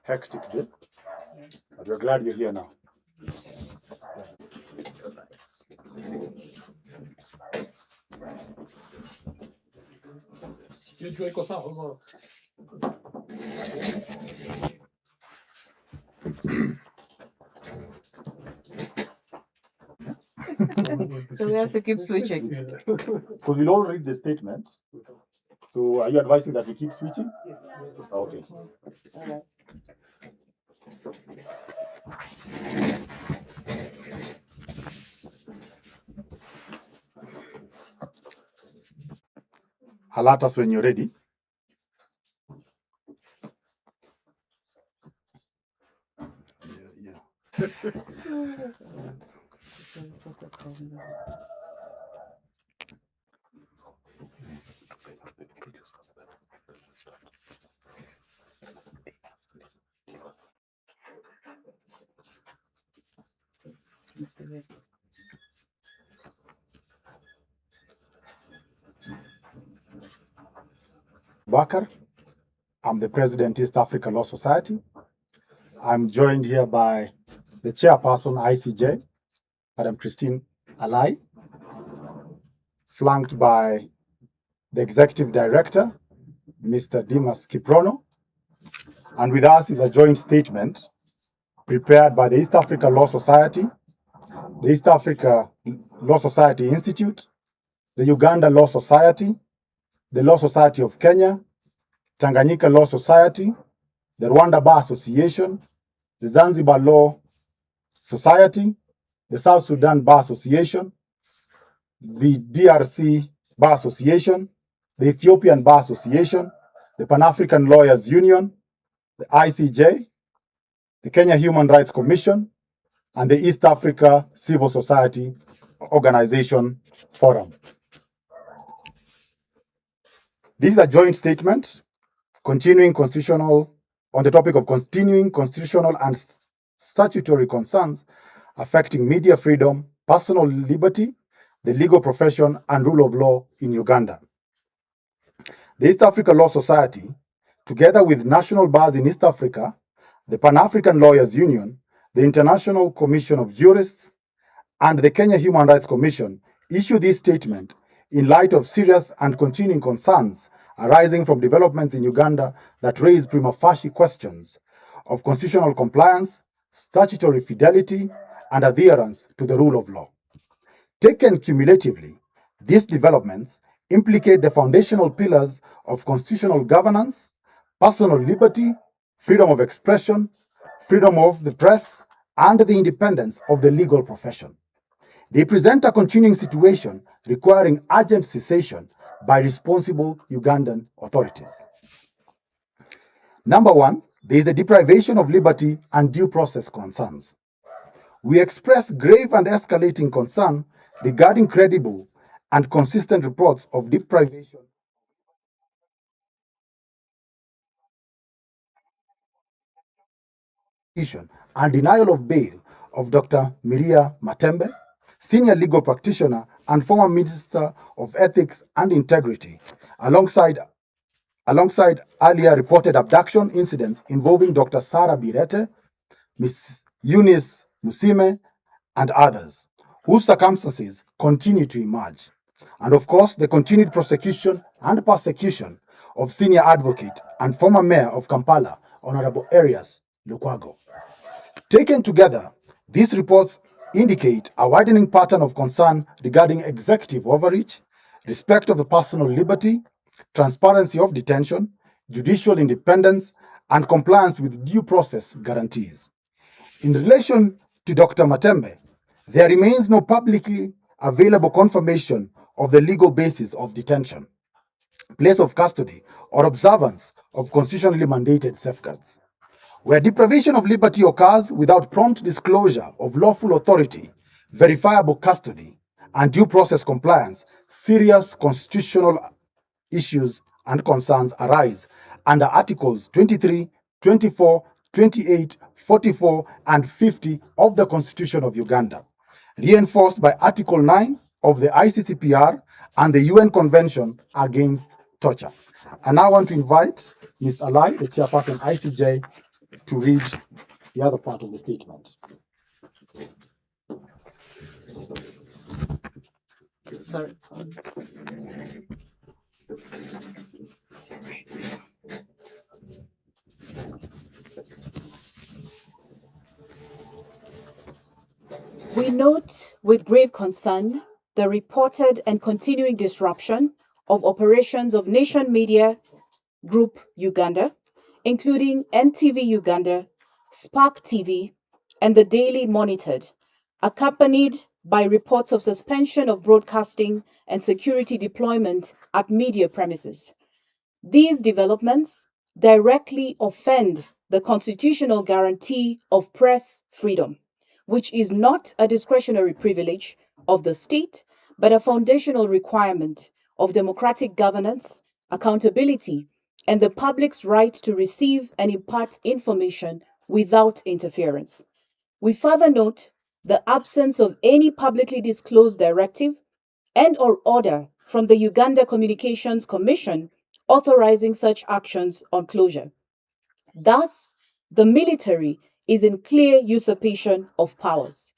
hectic day, but we're glad you're here now. So we have to keep switching. Because we'll all read the statement. So are you advising that we keep switching? Yes. Okay. All right. Alert us when you're ready. Bakar, I'm the president, East Africa Law Society. I'm joined here by the chairperson, ICJ, Madam Christine Alai, flanked by the executive director, Mr. Dimas Kiprono, and with us is a joint statement prepared by the East Africa Law Society, the East Africa Law Society Institute, the Uganda Law Society, the Law Society of Kenya, Tanganyika Law Society, the Rwanda Bar Association, the Zanzibar Law Society, the South Sudan Bar Association, the DRC Bar Association, the Ethiopian Bar Association, the Pan-African Lawyers Union, the ICJ, the Kenya Human Rights Commission, and the East Africa Civil Society Organization Forum. This is a joint statement on the topic of continuing constitutional and statutory concerns affecting media freedom, personal liberty, the legal profession, and rule of law in Uganda. The East Africa Law Society, together with national bars in East Africa, the Pan-African Lawyers Union, the International Commission of Jurists, and the Kenya Human Rights Commission, issued this statement in light of serious and continuing concerns arising from developments in Uganda that raise prima facie questions of constitutional compliance, statutory fidelity, and adherence to the rule of law. Taken cumulatively, these developments implicate the foundational pillars of constitutional governance, personal liberty, freedom of expression, freedom of the press, and the independence of the legal profession. They present a continuing situation requiring urgent cessation by responsible Ugandan authorities. Number one, there is the deprivation of liberty and due process concerns. We express grave and escalating concern regarding credible and consistent reports of deprivation and denial of bail of Dr. Miria Matembe, senior legal practitioner and former Minister of Ethics and Integrity, alongside earlier reported abduction incidents involving Dr. Sarah Birete, Ms. Eunice Musime, and others, whose circumstances continue to emerge. And of course, the continued prosecution and persecution of senior advocate and former mayor of Kampala, Honorable Arias Lukwago. Taken together, these reports indicate a widening pattern of concern regarding executive overreach, respect of the personal liberty, transparency of detention, judicial independence, and compliance with due process guarantees. In relation to Dr. Matembe, there remains no publicly available confirmation of the legal basis of detention, place of custody, or observance of constitutionally mandated safeguards. Where deprivation of liberty occurs without prompt disclosure of lawful authority, verifiable custody, and due process compliance, serious constitutional issues and concerns arise under Articles 23, 24, 28, 44, and 50 of the Constitution of Uganda, reinforced by Article 9 of the ICCPR and the UN Convention Against Torture. I now want to invite Ms. Alai, the chairperson ICJ, to read the other part of the statement. Sorry. We note with grave concern the reported and continuing disruption of operations of Nation Media Group Uganda, including NTV Uganda, Spark TV, and the Daily Monitored, accompanied by reports of suspension of broadcasting and security deployment at media premises. These developments directly offend the constitutional guarantee of press freedom, which is not a discretionary privilege of the state, but a foundational requirement of democratic governance, accountability, and the public's right to receive and impart information without interference. We further note the absence of any publicly disclosed directive and/or order from the Uganda Communications Commission authorizing such actions on closure. Thus, the military is in clear usurpation of powers.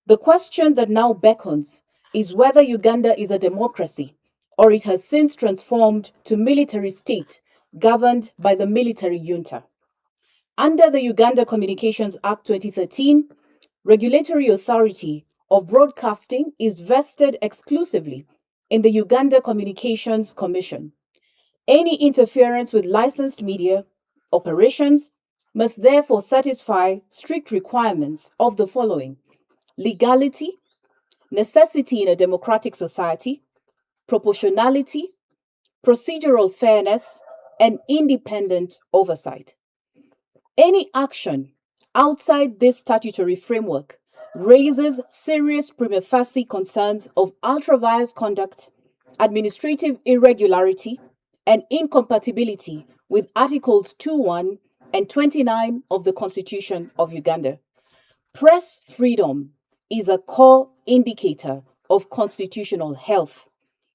The question that now beckons is whether Uganda is a democracy or it has since transformed to military state governed by the military junta. Under the Uganda Communications Act 2013, regulatory authority of broadcasting is vested exclusively in the Uganda Communications Commission. Any interference with licensed media operations must therefore satisfy strict requirements of the following: legality, necessity in a democratic society, proportionality, procedural fairness, and independent oversight. Any action outside this statutory framework raises serious prima facie concerns of ultra-vires conduct, administrative irregularity, and incompatibility with Articles 2.1 and 29 of the Constitution of Uganda. Press freedom is a core indicator of constitutional health.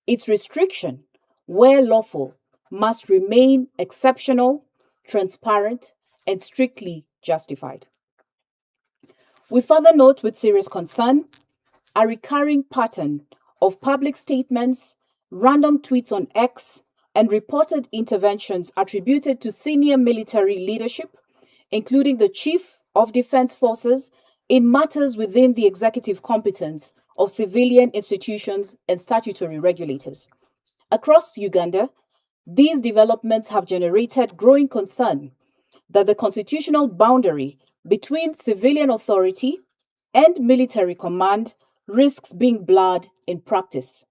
Its restriction, where lawful, must remain exceptional, transparent, and strictly justified. We further note with serious concern a recurring pattern of public statements, random tweets on X, and reported interventions attributed to senior military leadership, including the Chief of Defense Forces, in matters within the executive competence of civilian institutions and statutory regulators. Across Uganda, these developments have generated growing concern that the constitutional boundary between civilian authority and military command risks being blurred in practice.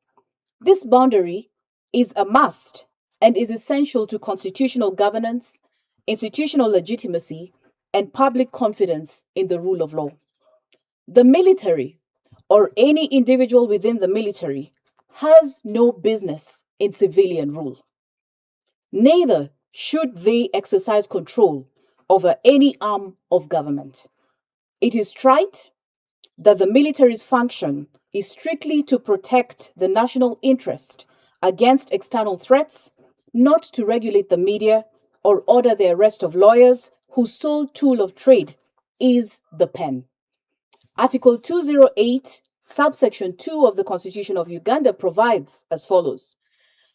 This boundary is a must and is essential to constitutional governance, institutional legitimacy, and public confidence in the rule of law. The military, or any individual within the military, has no business in civilian rule. Neither should they exercise control over any arm of government. It is trite that the military's function is strictly to protect the national interest against external threats, not to regulate the media or order the arrest of lawyers whose sole tool of trade is the pen. Article 208, subsection 2 of the Constitution of Uganda provides as follows: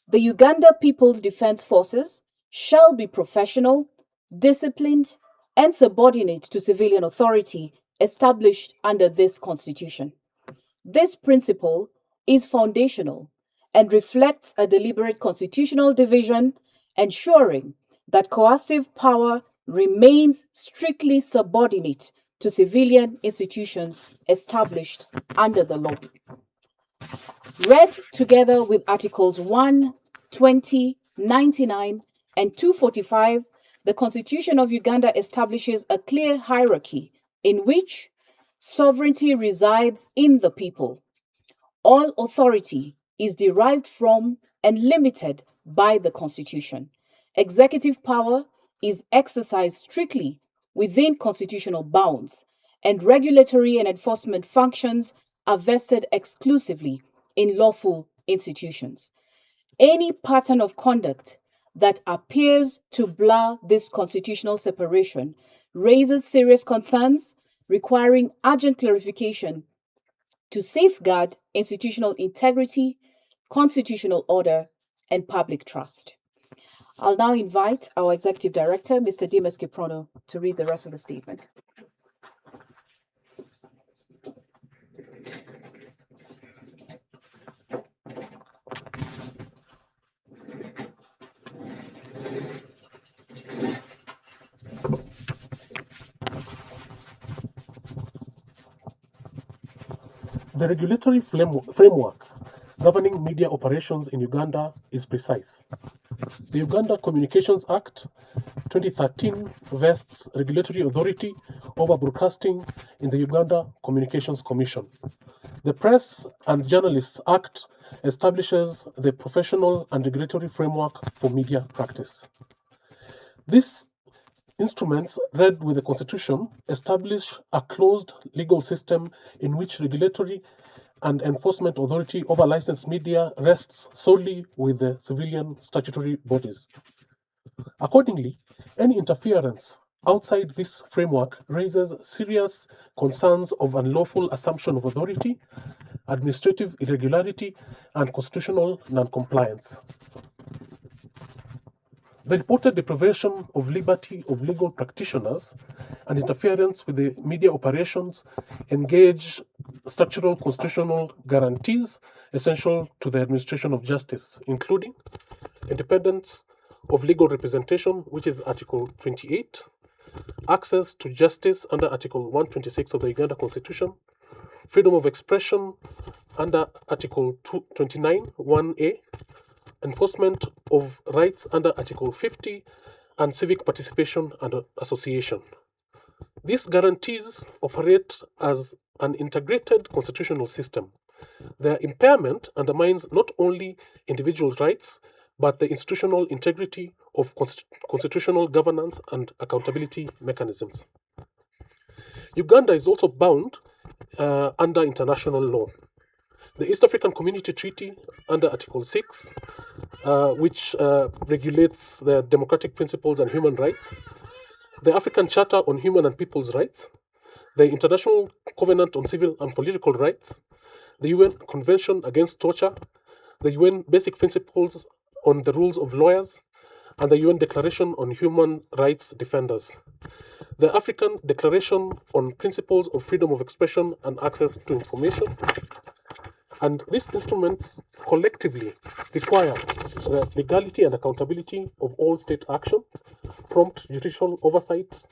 the Uganda People's Defense Forces shall be professional, disciplined, and subordinate to civilian authority established under this Constitution. This principle is foundational and reflects a deliberate constitutional division, ensuring that coercive power remains strictly subordinate to civilian institutions established under the law. Read together with Articles 1, 20, 99, and 245, the Constitution of Uganda establishes a clear hierarchy in which sovereignty resides in the people. All authority is derived from and limited by the Constitution. Executive power is exercised strictly within constitutional bounds, and regulatory and enforcement functions are vested exclusively in lawful institutions. Any pattern of conduct that appears to blur this constitutional separation raises serious concerns requiring urgent clarification to safeguard institutional integrity, constitutional order, and public trust. I'll now invite our Executive Director, Mr. Dimas Kiprono, to read the rest of the statement. The regulatory framework governing media operations in Uganda is precise. The Uganda Communications Act 2013 vests regulatory authority over broadcasting in the Uganda Communications Commission. The Press and Journalists Act establishes the professional and regulatory framework for media practice. These instruments, read with the Constitution, establish a closed legal system in which regulatory and enforcement authority over licensed media rests solely with the civilian statutory bodies. Accordingly, any interference outside this framework raises serious concerns of unlawful assumption of authority, administrative irregularity, and constitutional non-compliance. The reported deprivation of liberty of legal practitioners and interference with the media operations engage structural constitutional guarantees essential to the administration of justice, including independence of legal representation, which is Article 28, access to justice under Article 126 of the Uganda Constitution, freedom of expression under Article 29, 1A, enforcement of rights under Article 50, and civic participation and association. These guarantees operate as an integrated constitutional system. Their impairment undermines not only individual rights, but the institutional integrity of constitutional governance and accountability mechanisms. Uganda is also bound under international law. The East African Community Treaty under Article 6, which regulates the democratic principles and human rights, the African Charter on Human and People's Rights, the International Covenant on Civil and Political Rights, the UN Convention Against Torture, the UN Basic Principles on the Rules of Lawyers, and the UN Declaration on Human Rights Defenders, the African Declaration on Principles of Freedom of Expression and Access to Information. And these instruments collectively require the legality and accountability of all state action, prompt judicial oversight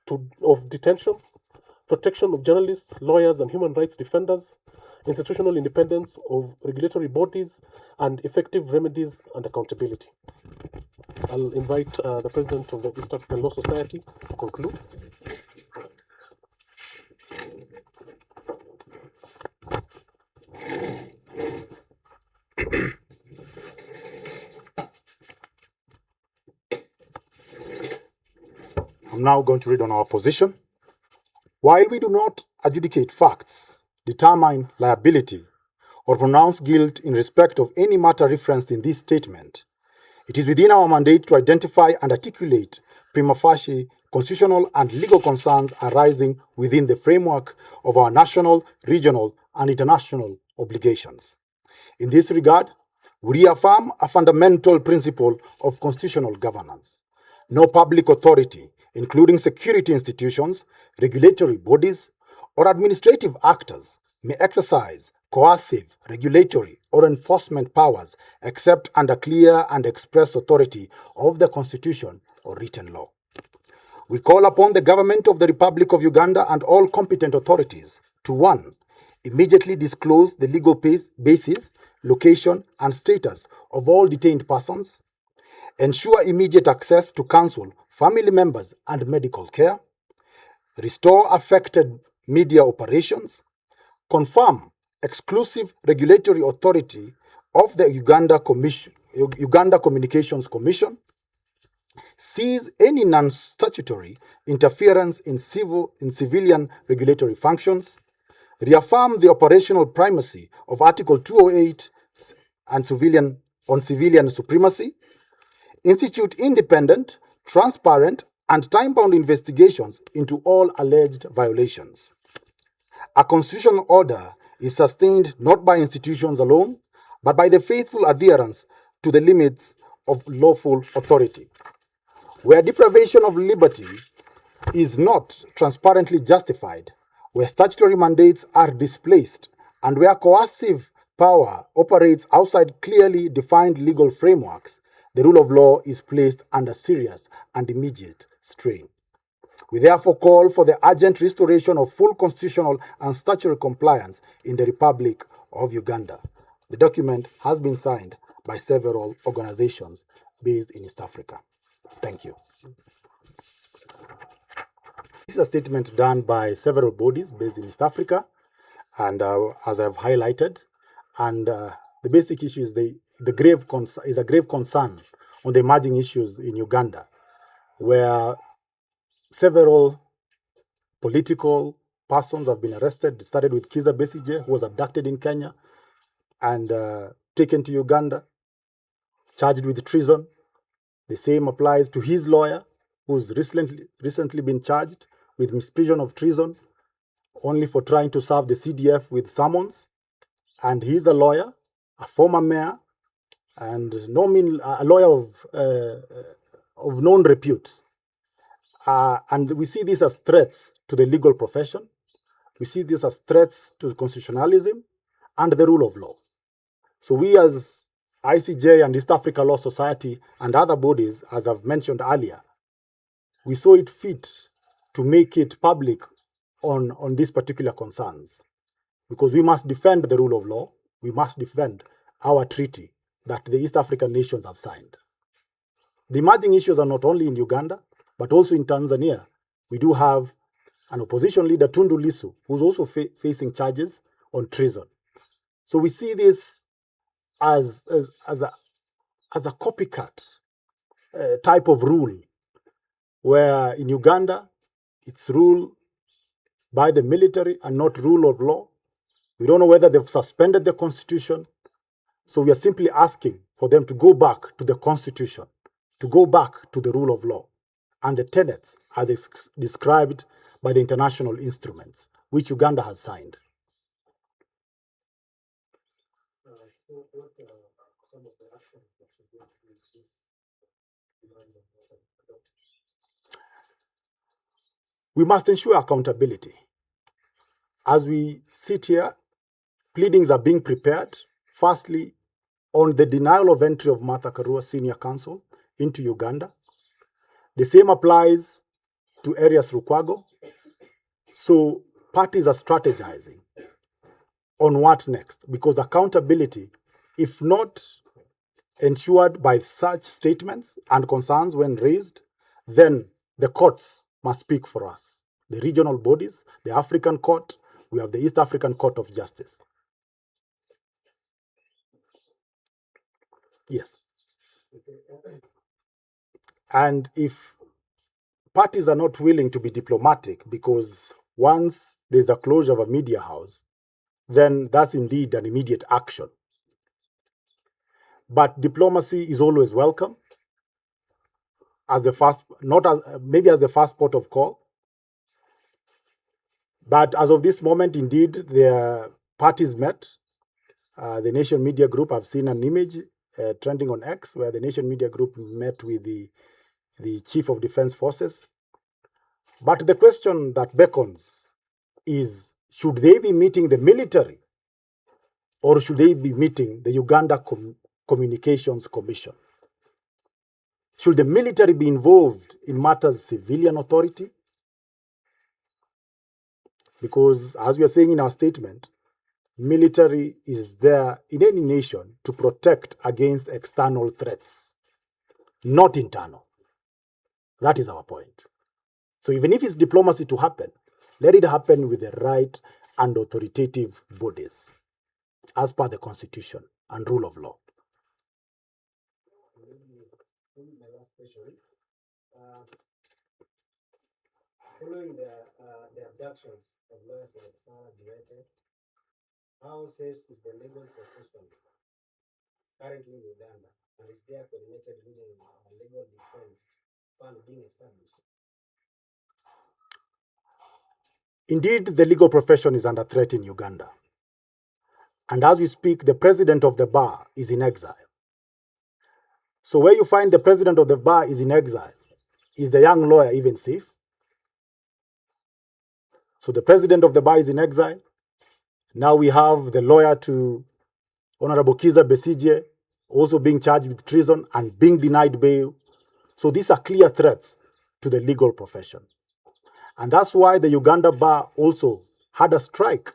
of detention, protection of journalists, lawyers, and human rights defenders, institutional independence of regulatory bodies, and effective remedies and accountability. I'll invite the President of the East African Law Society to conclude. I'm now going to read on our position. While we do not adjudicate facts, determine liability, or pronounce guilt in respect of any matter referenced in this statement, it is within our mandate to identify and articulate prima facie constitutional and legal concerns arising within the framework of our national, regional, and international obligations. In this regard, we reaffirm a fundamental principle of constitutional governance. No public authority, including security institutions, regulatory bodies, or administrative actors, may exercise coercive, regulatory, or enforcement powers except under clear and express authority of the Constitution or written law. We call upon the government of the Republic of Uganda and all competent authorities to 1. Immediately disclose the legal basis, location, and status of all detained persons. Ensure immediate access to counsel, family members, and medical care. Restore affected media operations. Confirm exclusive regulatory authority of the Uganda Communications Commission. Cease any non-statutory interference in civilian regulatory functions. Reaffirm the operational primacy of Article 208 and civilian supremacy. Institute independent, transparent, and time-bound investigations into all alleged violations. A constitutional order is sustained not by institutions alone, but by the faithful adherence to the limits of lawful authority. Where deprivation of liberty is not transparently justified, where statutory mandates are displaced, and where coercive power operates outside clearly defined legal frameworks, the rule of law is placed under serious and immediate strain. We therefore call for the urgent restoration of full constitutional and statutory compliance in the Republic of Uganda. The document has been signed by several organizations based in East Africa. Thank you. This is a statement done by several bodies based in East Africa, and as I've highlighted, and the basic issue is a grave concern on the emerging issues in Uganda, where several political persons have been arrested. It started with Kiza Besigye, who was abducted in Kenya and taken to Uganda, charged with treason. The same applies to his lawyer, who's recently been charged with misprision of treason, only for trying to serve the CDF with summons. And he's a lawyer, a former mayor, and a lawyer of known repute. And we see this as threats to the legal profession. We see this as threats to constitutionalism and the rule of law. So we as ICJ and East Africa Law Society and other bodies, as I've mentioned earlier, we saw it fit to make it public on these particular concerns, because we must defend the rule of law. We must defend our treaty that the East African nations have signed. The emerging issues are not only in Uganda, but also in Tanzania. We do have an opposition leader, Tundu Lissu, who's also facing charges on treason. So we see this as a copycat type of rule, where in Uganda, it's rule by the military and not rule of law. We don't know whether they've suspended the constitution. So we are simply asking for them to go back to the constitution, to go back to the rule of law and the tenets as described by the international instruments, which Uganda has signed. We must ensure accountability. As we sit here, pleadings are being prepared, firstly, on the denial of entry of Martha Karua Senior Counsel into Uganda. The same applies to Arias Lukwago. So parties are strategizing on what next, because accountability, if not ensured by such statements and concerns when raised, then the courts must speak for us. The regional bodies, the African Court, we have the East African Court of Justice. Yes. And if parties are not willing to be diplomatic, because once there's a closure of a media house, then that's indeed an immediate action. But diplomacy is always welcome as the first, not as maybe as the first port of call. But as of this moment, indeed, the parties met. The Nation Media Group, I've seen an image trending on X where the Nation Media Group met with the Chief of Defense Forces. But the question that beckons is, should they be meeting the military or should they be meeting the Uganda Communications Commission? Should the military be involved in matters civilian authority? Because as we are saying in our statement, military is there in any nation to protect against external threats, not internal. That is our point. So even if it's diplomacy to happen, let it happen with the right and authoritative bodies, as per the Constitution and rule of law. My last question. Following the abductions of lawyers like Sarah Duete, how safe is the legal profession currently in Uganda? And is there coordinated legal defense fund being established? Indeed, the legal profession is under threat in Uganda. And as we speak, the president of the bar is in exile. So where you find the president of the bar is in exile, is the young lawyer even safe? So the president of the bar is in exile. Now we have the lawyer to Honorable Kiza Besije also being charged with treason and being denied bail. So these are clear threats to the legal profession. And that's why the Uganda bar also had a strike.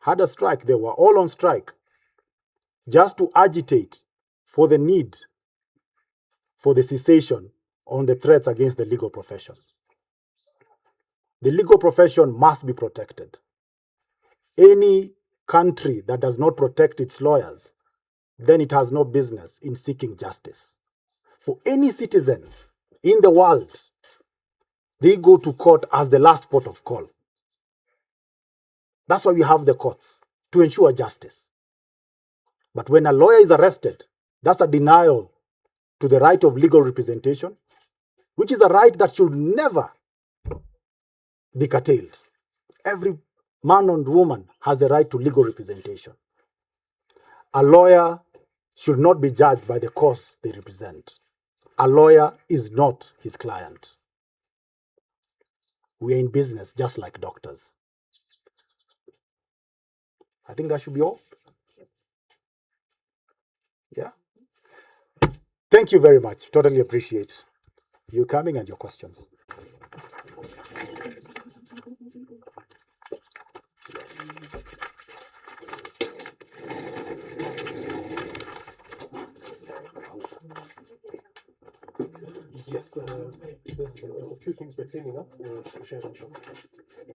They were all on strike just to agitate for the need for the cessation on the threats against the legal profession. The legal profession must be protected. Any country that does not protect its lawyers, then it has no business in seeking justice. For any citizen in the world, they go to court as the last port of call. That's why we have the courts, to ensure justice. But when a lawyer is arrested, that's a denial to the right of legal representation, which is a right that should never be curtailed. Every man and woman has the right to legal representation. A lawyer should not be judged by the cause they represent. A lawyer is not his client. We are in business just like doctors. I think that should be all. Yeah. Thank you very much. Totally appreciate you coming and your questions. Yes, there's a few things we're cleaning up. We'll share them shortly.